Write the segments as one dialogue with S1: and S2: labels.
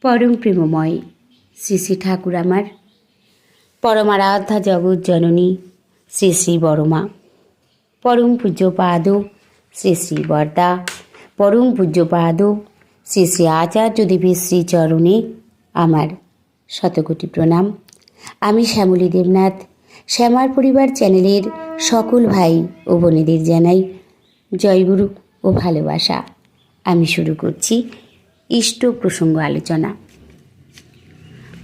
S1: পরম প্রেমময় শ্রী শ্রী ঠাকুর আমার পরমারাধ্যা জগৎ জননী শ্রী শ্রী বড়মা, পরম পূজ্যপাদ শ্রী শ্রী বরদা, পরম পূজ্যপাদ শ্রী শ্রী আচার্য দেবের শ্রীচরণে আমার শতকোটি প্রণাম। আমি শ্যামলী দেবনাথ, শ্যামার পরিবার চ্যানেলের সকল ভাই ও বোনেদের জানাই জয়গুরু ও ভালোবাসা। আমি শুরু করছি ইষ্ট প্রসঙ্গ আলোচনা।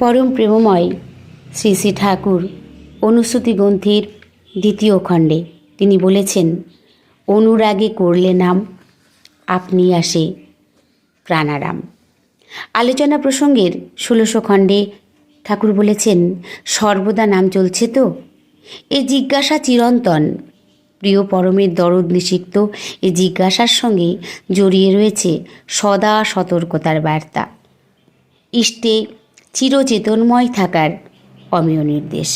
S1: পরম প্রেমময় শ্রী শ্রী ঠাকুর অনুশ্রুতি গ্রন্থের দ্বিতীয় খণ্ডে তিনি বলেছেন, অনুরাগে করলে নাম আপনি আসে প্রাণারাম। আলোচনা প্রসঙ্গের 16 খণ্ডে ঠাকুর বলেছেন, সর্বদা নাম চলছে তো? এ জিজ্ঞাসা চিরন্তন। প্রিয় পরমের দরদ নিষিক্ত এই জিজ্ঞাসার সঙ্গে জড়িয়ে রয়েছে সদা সতর্কতার বার্তা, ইষ্টে চিরচেতনময় থাকার অমেয় নির্দেশ।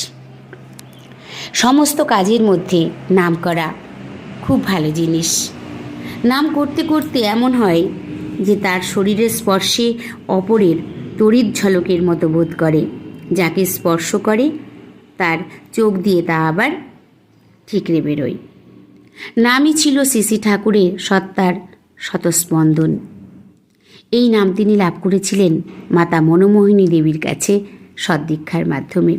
S1: সমস্ত কাজের মধ্যে নাম করা খুব ভালো জিনিস। নাম করতে করতে এমন হয় যে তার শরীরের স্পর্শে অপরের তড়িৎ ঝলকের মতো বোধ করে। যাকে স্পর্শ করে তার চোখ দিয়ে তা আবার ঠিকরে বেরোয়। নামই ছিল শ্রী শ্রী ঠাকুরের সত্তার শতস্পন্দন। এই নাম তিনি লাভ করেছিলেন মাতা মনোমোহিনী দেবীর কাছে সদ্দীক্ষার মাধ্যমে।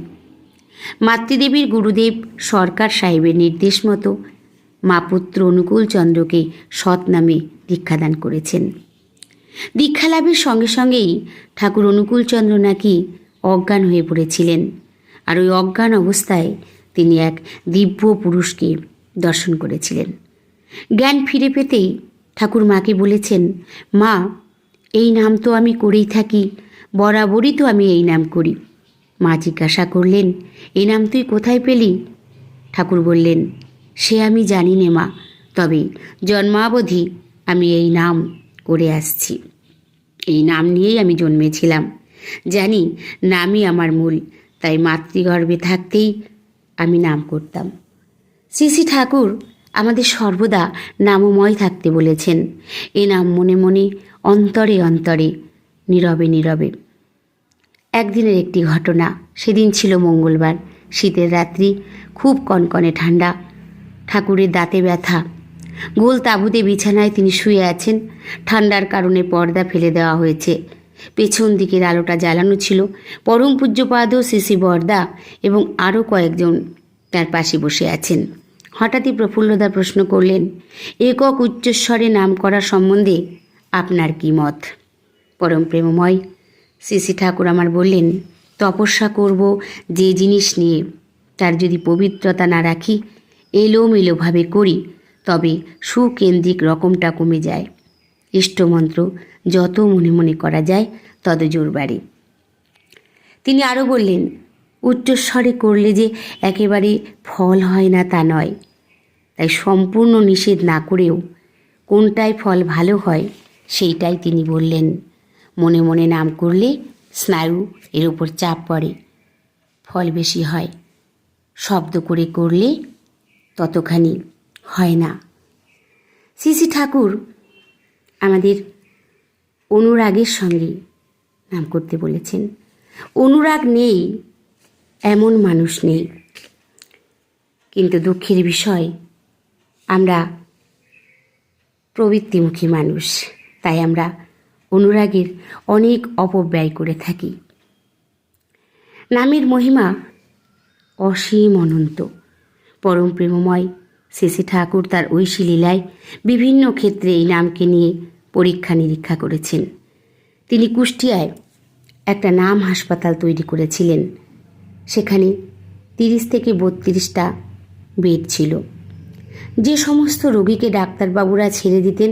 S1: মাতৃদেবীর গুরুদেব সরকার সাহেবের নির্দেশ মতো মা পুত্র অনুকূল চন্দ্রকে সৎ নামে দীক্ষাদান করেছেন। দীক্ষা লাভের সঙ্গে সঙ্গেই ঠাকুর অনুকূল চন্দ্র নাকি অজ্ঞান হয়ে পড়েছিলেন, আর ওই অজ্ঞান অবস্থায় তিনি এক দিব্য পুরুষকে দর্শন করেছিলেন। জ্ঞান ফিরে পেতেই ঠাকুর মাকে বলেছেন, মা, এই নাম তো আমি করেই থাকি, বরাবরই তো আমি এই নাম করি। মা জিজ্ঞাসা করলেন, এই নাম তুই কোথায় পেলি? ঠাকুর বললেন, সে আমি জানি নে মা, তবে জন্মাবধি আমি এই নাম করে আসছি। এই নাম নিয়েই আমি জন্মেছিলাম। জানি নামই আমার মূল, তাই মাতৃগর্ভে থাকতেই আমি নাম করতাম। শ্রী শ্রী ঠাকুর আমাদের সর্বদা নামময় থাকতে বলেছেন। এ নাম মনে মনে, অন্তরে অন্তরে, নীরবে নীরবে। একদিনের একটি ঘটনা। সেদিন ছিল মঙ্গলবার, শীতের রাত্রি, খুব কনকনে ঠান্ডা। ঠাকুরের দাঁতে ব্যথা। গোল তাঁবুতে বিছানায় তিনি শুয়ে আছেন। ঠান্ডার কারণে পর্দা ফেলে দেওয়া হয়েছে। পেছন দিকের আলোটা জ্বালানো ছিল। পরম পূজ্যপাদ শ্রী শ্রী বরদা এবং আরও কয়েকজন তার পাশে বসে আছেন। হঠাৎই প্রফুল্লদা প্রশ্ন করলেন, একক উচ্চস্বরে নাম করা সম্বন্ধে আপনার কি মত? পরম প্রেমময় শ্রী শ্রী ঠাকুর আমার বললেন, তপস্যা করব যে জিনিস নিয়ে, তার যদি পবিত্রতা না রাখি, এলোমেলোভাবে করি, তবে সুকেন্দ্রিক রকমটা কমে যায়। ইষ্টমন্ত্র যত মনে মনে করা যায় তত জোর বাড়ে। তিনি আরও বললেন, উচ্চস্বরে করলে যে একেবারে ফল হয় না তা নয়। তাই সম্পূর্ণ নিষেধ না করেও কোনটায় ফল ভালো হয় সেইটাই তিনি বললেন। মনে মনে নাম করলে স্নায়ু এর উপর চাপ পড়ে, ফল বেশি হয়। শব্দ করে করলে ততখানি হয় না। শ্রী শ্রী ঠাকুর আমাদের অনুরাগের সঙ্গে নাম করতে বলেছেন। অনুরাগ নেই এমন মানুষ নেই, কিন্তু দুঃখের বিষয় আমরা প্রবৃত্তিমুখী মানুষ, তাই আমরা অনুরাগের অনেক অপব্যয় করে থাকি। নামের মহিমা অসীম অনন্ত। পরম প্রেমময় শ্রী শ্রী ঠাকুর তার ঐশী লীলায় বিভিন্ন ক্ষেত্রে এই নামকে নিয়ে পরীক্ষা নিরীক্ষা করেছেন। তিনি কুষ্টিয়ায় একটা নাম হাসপাতাল তৈরি করেছিলেন। সেখানে 30 থেকে 32টা বেড ছিল। যে সমস্ত রোগীকে ডাক্তারবাবুরা ছেড়ে দিতেন,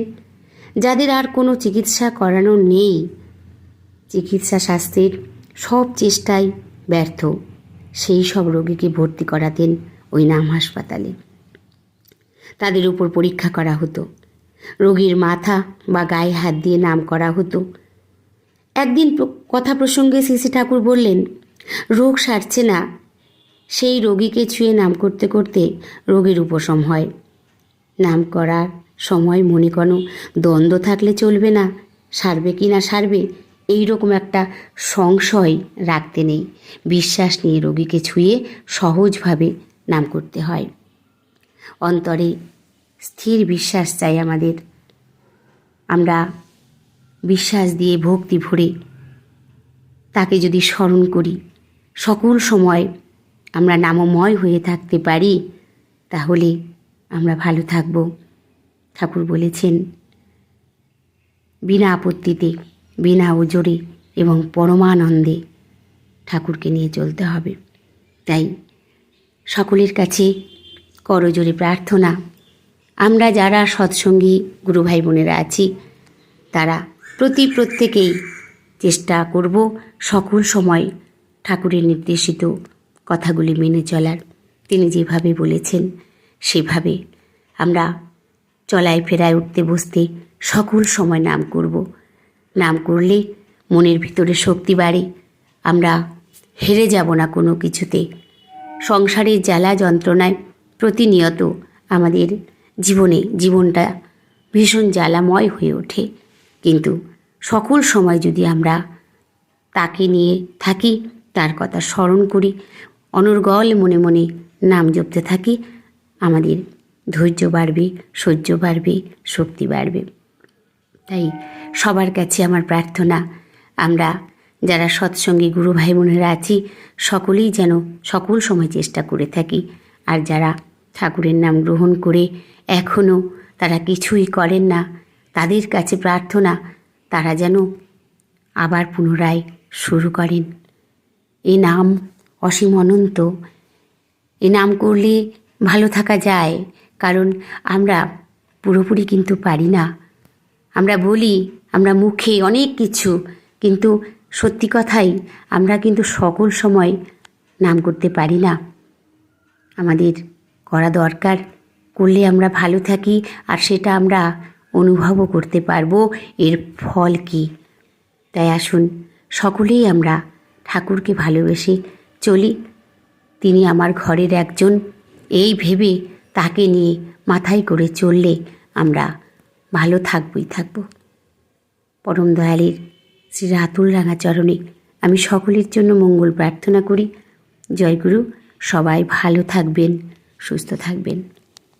S1: যাদের আর কোনো চিকিৎসা করানো নেই, চিকিৎসা শাস্ত্রের সব চেষ্টাই ব্যর্থ, সেই সব রোগীকে ভর্তি করাতেন ওই নাম হাসপাতালে। তাদের উপর পরীক্ষা করা হতো, রোগীর মাথা বা গায়ে হাত দিয়ে নাম করা হতো। একদিন কথা প্রসঙ্গে শ্রী শ্রী ঠাকুর বললেন, রোগ সারছে না, সেই রোগীকে ছুঁয়ে নাম করতে করতে রোগের উপশম হয়। নাম করার সময় মনে কোনো দ্বন্দ্ব থাকলে চলবে না, সারবে কি না সারবে এই রকম একটা সংশয় রাখতে নেই। বিশ্বাস নিয়ে রোগীকে ছুঁয়ে সহজভাবে নাম করতে হয়। অন্তরে স্থির বিশ্বাস চাই আমাদের। আমরা বিশ্বাস দিয়ে ভক্তি ভরে তাকে যদি স্মরণ করি, সকল সময় আমরা নামময় হয়ে থাকতে পারি, তাহলে আমরা ভালো থাকব। ঠাকুর বলেছেন, বিনা আপত্তিতে, বিনা ওজরে এবং পরমানন্দে ঠাকুরকে নিয়ে চলতে হবে। তাই সকলের কাছে করজোরে প্রার্থনা, আমরা যারা সৎসঙ্গী গুরু ভাই বোনেরা আছি, তারা প্রত্যেকেই চেষ্টা করব সকল সময় ঠাকুরের নির্দেশিত কথাগুলি মেনে চলার। তিনি যেভাবে বলেছেন সেভাবে আমরা চলায় ফেরায়, উঠতে বসতে সকল সময় নাম করব। নাম করলে মনের ভিতরে শক্তি বাড়ে। আমরা হেরে যাব না কোনো কিছুতে। সংসারের জ্বালা যন্ত্রণায় প্রতিনিয়ত আমাদের জীবনটা ভীষণ জ্বালাময় হয়ে ওঠে, কিন্তু সকল সময় যদি আমরা তাকে নিয়ে থাকি, তার কথা স্মরণ করি, অনর্গল মনে মনে নাম জপতে থাকি, আমাদের ধৈর্য বাড়বে, সহ্য বাড়বে, শক্তি বাড়বে। তাই সবার কাছে আমার প্রার্থনা, আমরা যারা সৎসঙ্গী গুরু ভাই বোনেরা আছি, সকলেই যেন সকল সময় চেষ্টা করে থাকি। আর যারা ঠাকুরের নাম গ্রহণ করে এখনও তারা কিছুই করেন না, তাদের কাছে প্রার্থনা, তারা যেন আবার পুনরায় শুরু করেন। এ নাম অসীম অনন্ত। এ নাম করলে ভালো থাকা যায়, কারণ আমরা পুরোপুরি কিন্তু পারি না। আমরা বলি, আমরা মুখে অনেক কিছু, কিন্তু সত্যি কথাই আমরা কিন্তু সকল সময় নাম করতে পারি না। আমাদের করা দরকার, করলে আমরা ভালো থাকি, আর সেটা আমরা অনুভবও করতে পারবো এর ফল কি। তাই আসুন সকলেই আমরা ঠাকুরকে ভালোবেসে চলি। তিনি আমার ঘরের একজন, এই ভেবে তাকে নিয়ে মাথায় করে চললে আমরা ভালো থাকবই থাকব। পরম দয়ালের শ্রী রাতুল রাঙা চরণে আমি সকলের জন্য মঙ্গল প্রার্থনা করি। জয়গুরু। সবাই ভালো থাকবেন, সুস্থ থাকবেন।